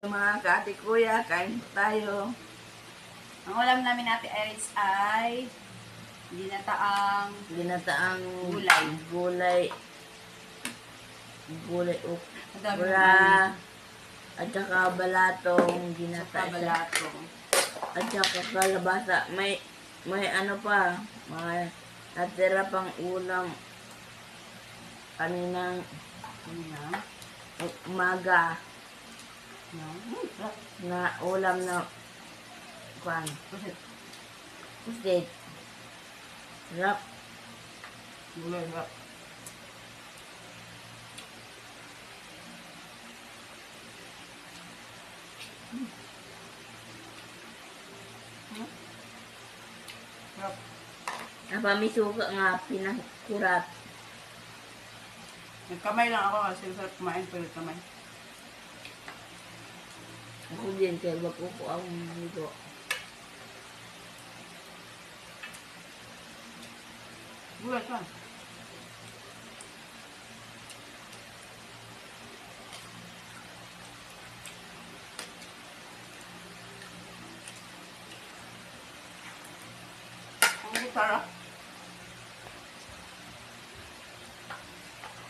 Mga ka-ate kuya, kain tayo. Ang ulam namin Ate Iris ay ginataang Ginataang Gulay. Gulay. Gulay Madami okra. naman. At saka balatong sa ginata. kabalato. At saka kalabasa. May ano pa. Mga natira pang ulam. Kaninang Ano na? umaga Sarap. na ulam na kwan. Kasi Pusit. Sarap. gulay sarap. Sarap. Napamisuka nga pinakurat. Nagkamay lang ako kasi sarap kumain pero kamay. Ako din, kaya bako ko ang nito. Gulay ka. Ang sarap.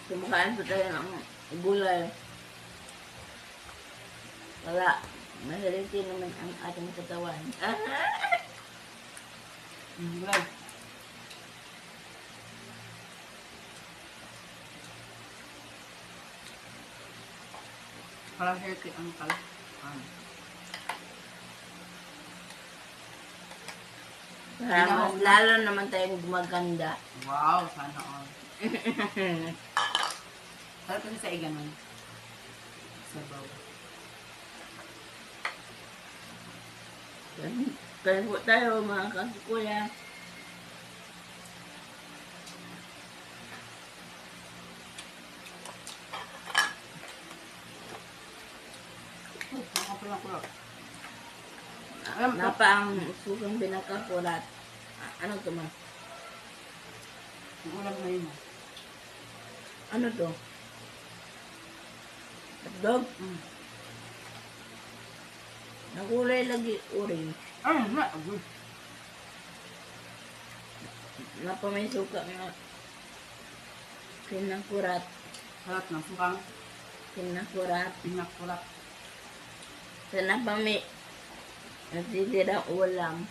Kumakain pa tayo ng gulay. Wala. Masaliti naman ang ating katawan. Gulay. Para healthy ang kalan. Para mas lalo naman tayong gumaganda. Wow, sana all. Sarap kasi sa iganon. Sabaw. Kaya po tayo mga kasikuya. Nakapulak-kulak. Napa ang sukang binakakulat. Ano to ma? Ang ulam na yun. Ano to? Hotdog? Nakulay lagi orange. Ay, na. Good. Napa may suka nga. Pinakurat. Sarap ng sukang. Pinakurat. Pinakulak. Sana pa may natitirang ulam.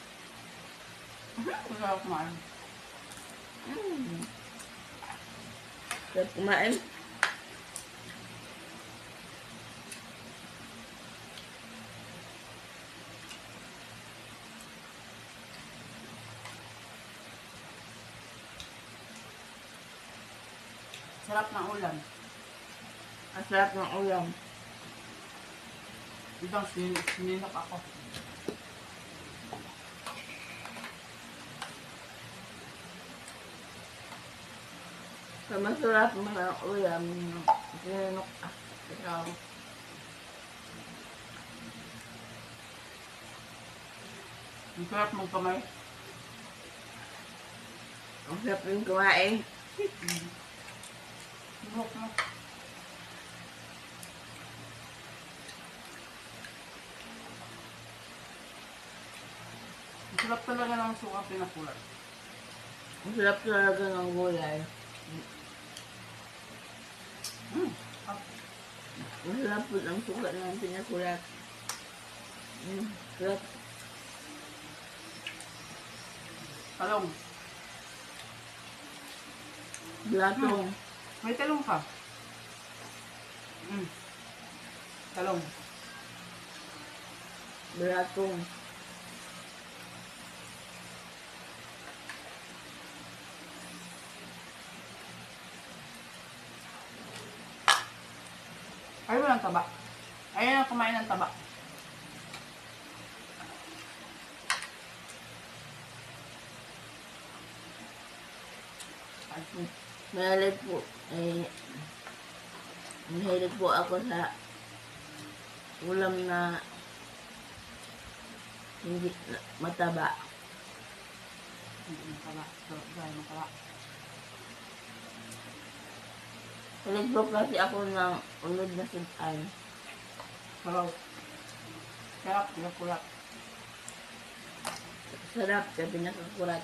Masarap kumain. Sarap kumain. Sarap ng ulam. Ang sarap ng ulam. Ibang sininok ako. Sa masarap mga ulam, sinunok ikaw. Ang sarap mong kamay. Ang sarap yung kumain. Sinok mo. Ang sarap talaga ng sukang pinakulak. Ang sarap talaga ng gulay. Ah, Ang sarap po ng suka ng pinakulat. Sarap. talong. Blatong. May talong ka. Talong. Blatong. Ayaw mo ng taba. Ayaw na kumain ng taba. Mahilig po. Mahilig po ako sa ulam na hindi mataba. Hindi taba. Ayaw ng taba. Mahilig po kasi ako ng unod na sudan. Sarap. Sarap, pinakulat. Sarap sa pinakakurat.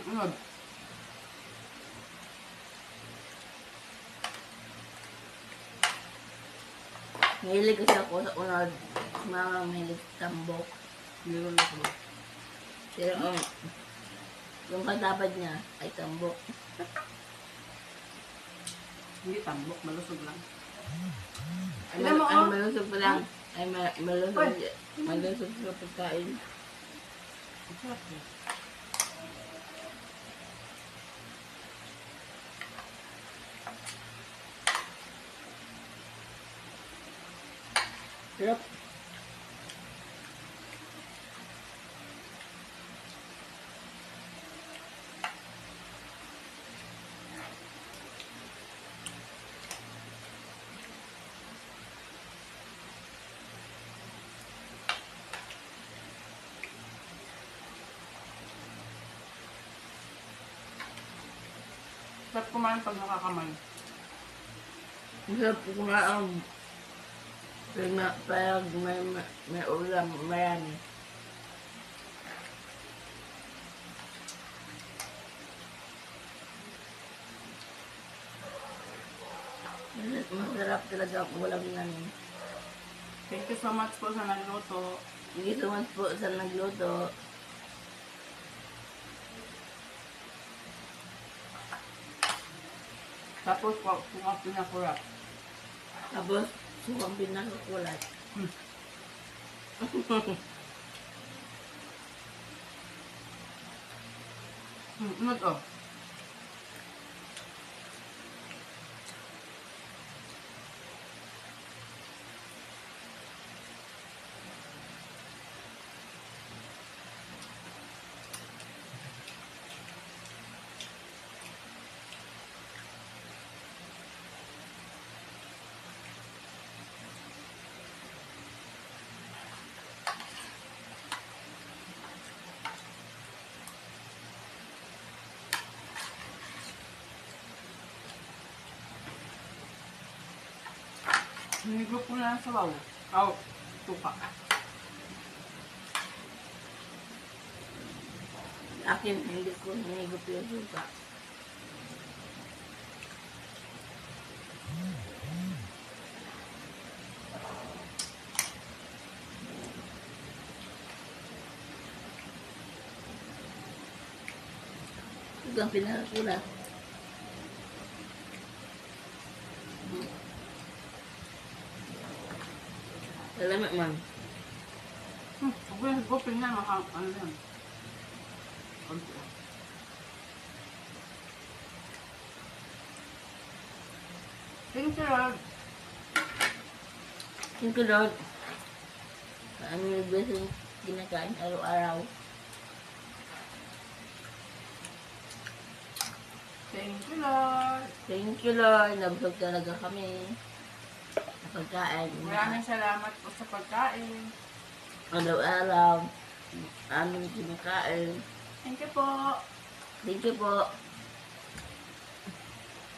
Unod. Mahilig kasi ako sa unod. Mga mahilig sa tambok. Hindi ko lang. Pero yung katabad niya ay tambok. Hindi tambok, malusog lang. Ay, Alam mo, ay oh. malusog pa lang. Ay malusog. Uy. Malusog sa pagkain. Ang sarap eh. Sarap. Sarap kumain pag nakakamay. Masarap kumain. Pag may ulam, marami. Masarap talaga ang ulam namin. Thank you so much po sa nagluto. Thank you so much po sa nagluto. Tapos kung ang pinakulat. Tapos, sukang pinakakulat. Unod oh. Hinigop ko na lang sa wow. Oh, tuka. Akin, hindi ko hinigop yung suka. Ito ang pinakakulat. Salamat, ma'am. Okay, higopin na. Ano yan? Konti oh. Thank you, Lord. Thank you, Lord. Ano yung blessing kinakain araw-araw. Thank you, Lord. Thank you, Lord. Nabusog talaga kami. Sa pagkain. Maraming salamat po sa pagkain. Araw-araw. Aming kinakain. Thank you po. Thank you po.